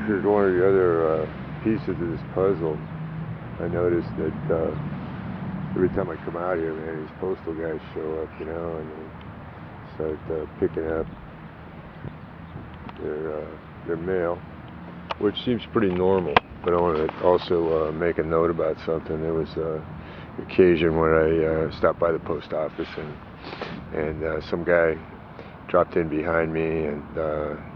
answered one of the other pieces of this puzzle, I noticed that every time I come out here, man, these postal guys show up, you know, and they start picking up their mail, which seems pretty normal. But I want to also make a note about something. There was an occasion where I stopped by the post office, and some guy dropped in behind me, and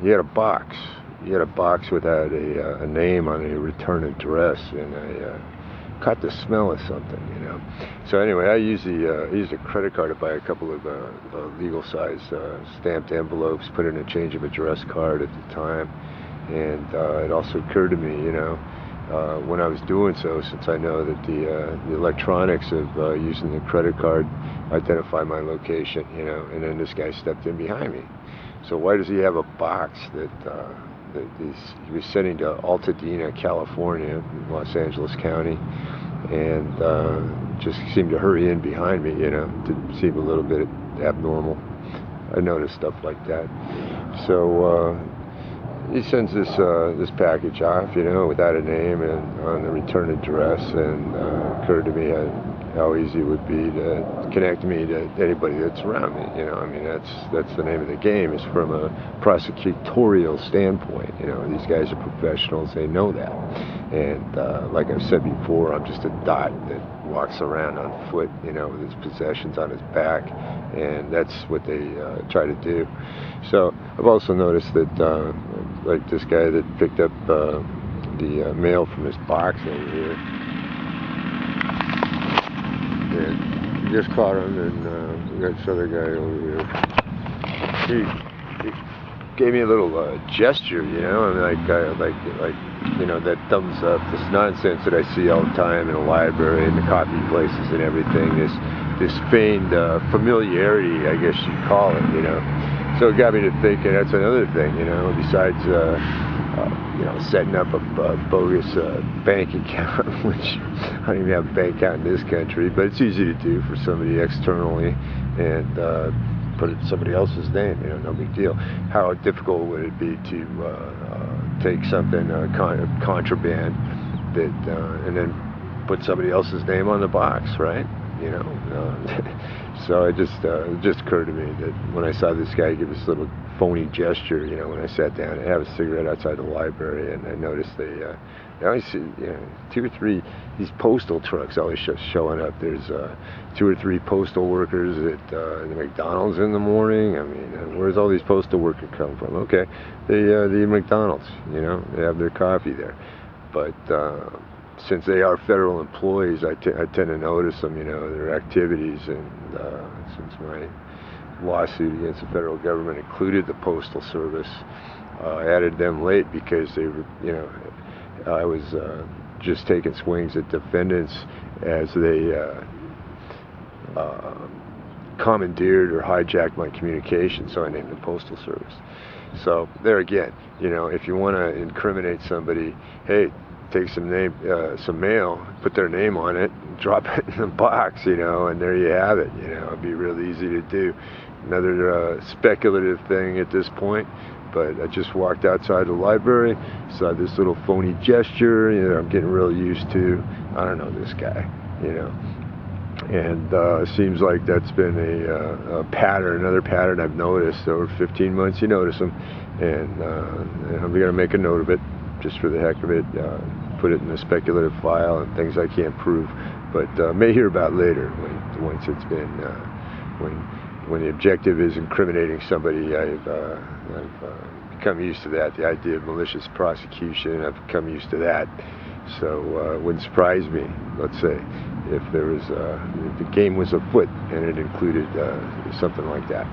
he had a box. He had a box without a name on a return address, and I caught the smell of something, you know. So anyway, I used a credit card to buy a couple of legal size stamped envelopes, put in a change of address card at the time, and it also occurred to me, you know, when I was doing so, since I know that the electronics of using the credit card identify my location, you know, and then this guy stepped in behind me. So why does he have a box that he was sending to Altadena, California, Los Angeles County, and just seemed to hurry in behind me, you know, to seem a little bit abnormal. I noticed stuff like that. So he sends this package off, you know, without a name and on the return address, and it occurred to me how easy it would be to connect me to anybody that's around me, you know. I mean, that's the name of the game, is from a prosecutorial standpoint, you know. These guys are professionals, they know that. And like I've said before, I'm just a dot that walks around on foot, you know, with his possessions on his back, and that's what they try to do. So I've also noticed that like this guy that picked up the mail from his box over here, and just caught him, and we got this other guy over here. He gave me a little gesture, you know, and like you know, that thumbs up, this nonsense that I see all the time in the library and the coffee places and everything, this feigned familiarity, I guess you'd call it, you know. So it got me to thinking that's another thing, you know, besides you know, setting up a bogus bank account, which I don't even have a bank account in this country, but it's easy to do for somebody externally, and put it in somebody else's name, you know, no big deal. How difficult would it be to take something contraband that and then put somebody else's name on the box, right? You know. So it just occurred to me that when I saw this guy give this little phony gesture, you know, when I sat down and have a cigarette outside the library, and I noticed they always see, you know, 2 or 3 these postal trucks always showing up. There's 2 or 3 postal workers at the McDonald's in the morning. I mean, where's all these postal workers come from? Okay, the McDonald's, you know, they have their coffee there, but since they are federal employees, I tend to notice them, you know, their activities, and since my lawsuit against the federal government included the Postal Service, I added them late because they were, you know, I was just taking swings at defendants as they commandeered or hijacked my communication, so I named the Postal Service. So there again, you know, if you want to incriminate somebody, hey, take some mail, put their name on it, drop it in the box, you know, and there you have it. You know, it'd be real easy to do. Another speculative thing at this point, but I just walked outside the library, saw this little phony gesture, you know, I'm getting real used to. I don't know this guy, you know, and it seems like that's been a pattern, another pattern I've noticed over 15 months. You notice them, and I'm going to make a note of it, just for the heck of it, put it in a speculative file and things I can't prove, but may hear about later once it's been, when the objective is incriminating somebody. I've become used to that, the idea of malicious prosecution. I've become used to that, so it wouldn't surprise me, let's say, if there was, if the game was afoot and it included something like that.